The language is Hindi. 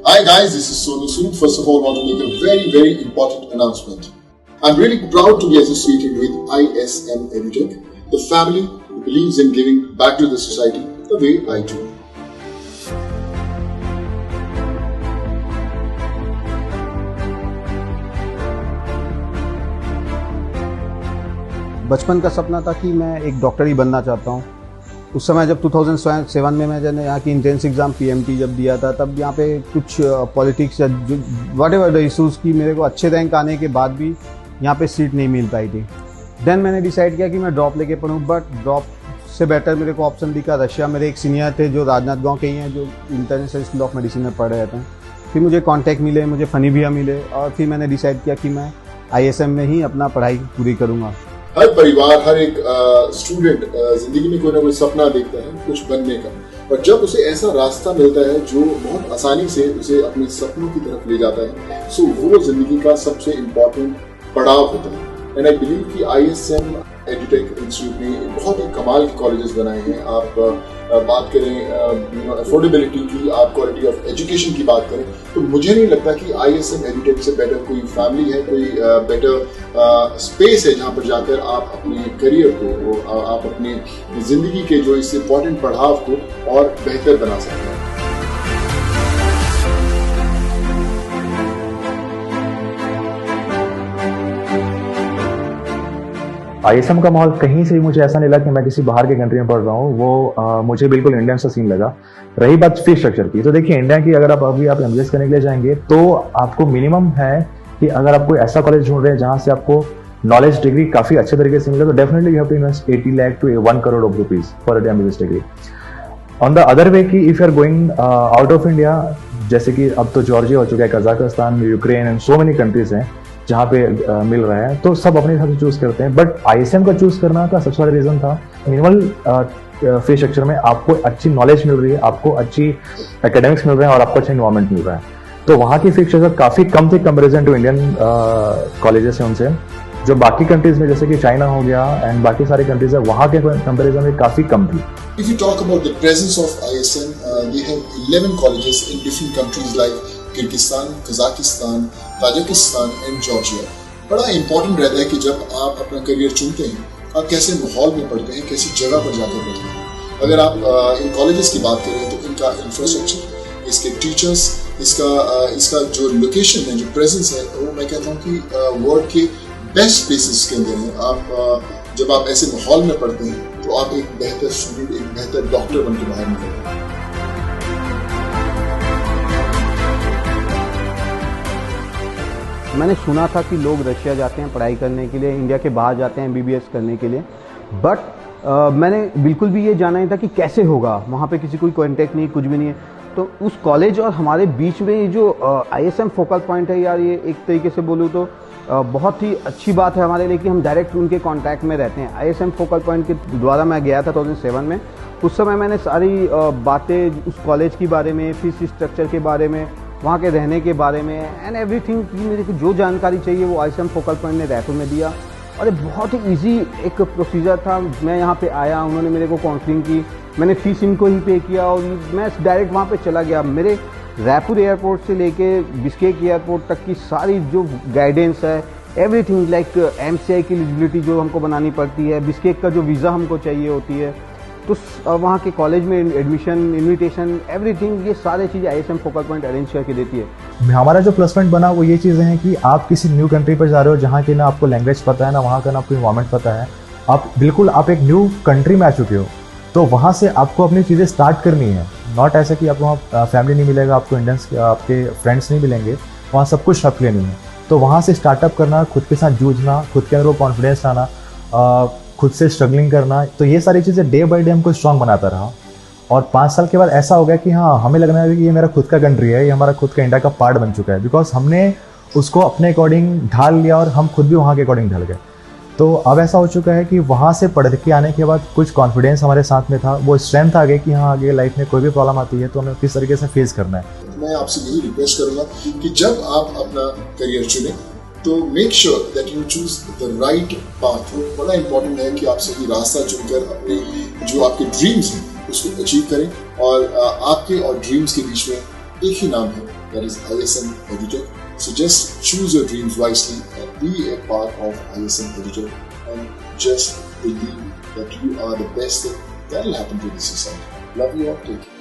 Hi guys, this is Sonu Sood. First of all, I want to make a very important announcement. I'm really proud to be associated with ISM EduTech, the family who believes in giving back to the society the way I do. बचपन का सपना था कि मैं एक डॉक्टर ही बनना चाहता हूँ। उस समय जब 2007 में मैंने यहाँ की इंट्रेंस एग्ज़ाम PMT जब दिया था, तब यहाँ पे कुछ पॉलिटिक्स या व्हाटएवर द इशूज़ की मेरे को अच्छे रैंक आने के बाद भी यहाँ पे सीट नहीं मिल पाई थी। देन मैंने डिसाइड किया कि मैं ड्रॉप लेके पढ़ूँ, बट ड्रॉप से बेटर मेरे को ऑप्शन दिखा रशिया। मेरे एक सीनियर थे जो राजनांदगांव के ही हैं, जो इंटरनेशनल स्कूल ऑफ मेडिसिन में पढ़ रहे थे। फिर मुझे कॉन्टैक्ट मिले, मुझे फ़नी भैया मिले, और फिर मैंने डिसाइड किया कि मैं ISM में ही अपना पढ़ाई पूरी करूँगा। हर परिवार, हर एक स्टूडेंट जिंदगी में कोई ना कोई सपना देखता है कुछ बनने का, और जब उसे ऐसा रास्ता मिलता है जो बहुत आसानी से उसे अपने सपनों की तरफ ले जाता है, सो वो जिंदगी का सबसे इम्पोर्टेंट पड़ाव होता है। एंड आई बिलीव कि ISM EduTech इंस्टीट्यूट ने बहुत ही कमाल के कॉलेजेस बनाए हैं। आप बात करें अफोर्डेबिलिटी की, आप क्वालिटी ऑफ एजुकेशन की बात करें, तो मुझे नहीं लगता कि ISM EduTech से बेटर कोई फैमिली है, कोई बेटर स्पेस है जहाँ पर जाकर आप अपने करियर को, आप अपनी जिंदगी के जो इस इम्पोर्टेंट पड़ाव को और बेहतर बना सकते हैं। ISM का माहौल कहीं से भी मुझे ऐसा नहीं लगा कि मैं किसी बाहर के कंट्री में पढ़ रहा हूँ। वो मुझे बिल्कुल इंडियन सा सीन लगा। रही बात फीस स्ट्रक्चर की, तो देखिए इंडिया की अगर आप MBBS करने के लिए जाएंगे तो आपको मिनिमम है कि अगर आप कोई ऐसा कॉलेज ढूंढ रहे हैं जहाँ से आपको नॉलेज डिग्री काफी अच्छे तरीके से मिले, तो definitely you have to invest 80 lakh to 1 crore of rupees for a MBBS degree. On the other way कि if you are going out of India, जैसे कि अब तो जॉर्जिया हो चुका है, Kazakhstan, Ukraine and so many countries हैं जहाँ पे मिल रहा है, तो सब अपने हिसाब से चूज करते हैं। बट ISM का चूज करना का सबसे बड़ा रीजन था मिनिमल फीस स्ट्रक्चर में आपको अच्छी नॉलेज मिल रही है, आपको अच्छी एकेडमिक्स मिल रहे हैं और आपको अच्छा इन्वायरमेंट मिल रहा है। तो वहाँ की फीस स्ट्रक्चर काफी कम थी कंपेरिजन टू इंडियन कॉलेजेस हैं उनसे। जो बाकी कंट्रीज में जैसे कि चाइना हो गया एंड बाकी सारी कंट्रीज है, वहाँ के कंपेरिजन में काफी कम थी। If you talk about the presence of ISM, they have 11 colleges in different countries like Kyrgyzstan, Kazakhstan, Tajikistan and Georgia. बड़ा इम्पोर्टेंट रहता है कि जब आप अपना करियर चुनते हैं, आप कैसे माहौल में पढ़ते हैं, कैसी जगह पर जाकर पढ़ते हैं। अगर आप इन कॉलेजेस की बात करें तो इनका इंफ्रास्ट्रक्चर, इसके टीचर्स, इसका जो लोकेशन है, जो प्रेजेंस है, वो मैं कहता हूँ कि वर्ल्ड के बेस्ट प्लेसेस के अंदर है। आप जब आप ऐसे माहौल में पढ़ते हैं तो आप एक बेहतर स्टूडेंट, एक बेहतर डॉक्टर बन के बाहर निकलते हैं। मैंने सुना था कि लोग रशिया जाते हैं पढ़ाई करने के लिए, इंडिया के बाहर जाते हैं MBBS करने के लिए, बट मैंने बिल्कुल भी ये जाना नहीं था कि कैसे होगा। वहाँ पे किसी कोई कॉन्टेक्ट नहीं, कुछ भी नहीं है। तो उस कॉलेज और हमारे बीच में ये जो ISM फोकल पॉइंट है यार, ये एक तरीके से बोलूँ तो बहुत ही अच्छी बात है हमारे लिए कि हम डायरेक्ट उनके कांटेक्ट में रहते हैं। ISM फोकल पॉइंट के द्वारा मैं गया था 2007 में। उस समय मैंने सारी बातें उस कॉलेज के बारे में, फीस स्ट्रक्चर के बारे में, वहाँ के रहने के बारे में एंड एवरीथिंग की मेरे को जो जानकारी चाहिए वो ISM फोकल पॉइंट ने रायपुर में दिया। और एक बहुत ही ईजी एक प्रोसीजर था। मैं यहाँ पे आया, उन्होंने मेरे को काउंसलिंग की, मैंने फीस इनको ही पे किया और मैं डायरेक्ट वहाँ पे चला गया। मेरे रायपुर एयरपोर्ट से लेके बिस्केक एयरपोर्ट तक की सारी जो गाइडेंस है, एवरीथिंग लाइक MCI की एलिजिबिलिटी जो हमको बनानी पड़ती है, बिस्केक का जो वीज़ा हमको चाहिए होती है, तो वहाँ के कॉलेज में एडमिशन, इन्विटेशन, एवरीथिंग, ये सारी चीज़ें ISM फोकल पॉइंट अरेंज करके देती है। हमारा जो प्लस पॉइंट बना वो ये चीज़ें हैं कि आप किसी न्यू कंट्री पर जा रहे हो जहाँ की ना आपको लैंग्वेज पता है, ना वहाँ का ना आपको इन्वायरमेंट पता है। आप एक न्यू कंट्री में आ चुके हो, तो वहाँ से आपको अपनी चीज़ें स्टार्ट करनी है। नॉट ऐसा कि आपको वहाँ फैमिली नहीं मिलेगा, आपको इंडियंस, आपके फ्रेंड्स नहीं मिलेंगे, वहाँ सब कुछ आप लेनी है। तो वहाँ से स्टार्टअप करना, खुद के साथ जूझना, खुद के अंदर वो कॉन्फिडेंस लाना, खुद से स्ट्रगलिंग करना, तो ये सारी चीज़ें डे बाय डे हमको स्ट्रांग बनाता रहा। और 5 साल के बाद ऐसा हो गया कि हाँ, हमें लगना है कि ये मेरा खुद का कंट्री है, ये हमारा खुद का इंडिया का पार्ट बन चुका है, बिकॉज हमने उसको अपने अकॉर्डिंग ढाल लिया और हम खुद भी वहाँ के अकॉर्डिंग ढल गए। तो अब ऐसा हो चुका है कि वहाँ से पढ़ के आने के बाद कुछ कॉन्फिडेंस हमारे साथ में था, वो स्ट्रेंथ आ गई कि हाँ, आगे लाइफ में कोई भी प्रॉब्लम आती है तो हमें किस तरीके से फेस करना है। मैं आपसे यही रिक्वेस्ट करूँगा कि जब आप अपना करियर चुनें तो make sure that you choose the right path. बड़ा इंपॉर्टेंट है कि आप सही रास्ता चुनकर अपने जो आपके ड्रीम्स हैं उसको अचीव करें। और आपके और ड्रीम्स के बीच में एक ही नाम है, that is ISM EduTech. So just choose your dreams wisely and be a part of ISM EduTech, and just believe that you are the best thing that will happen to this society. Love you all. Take care.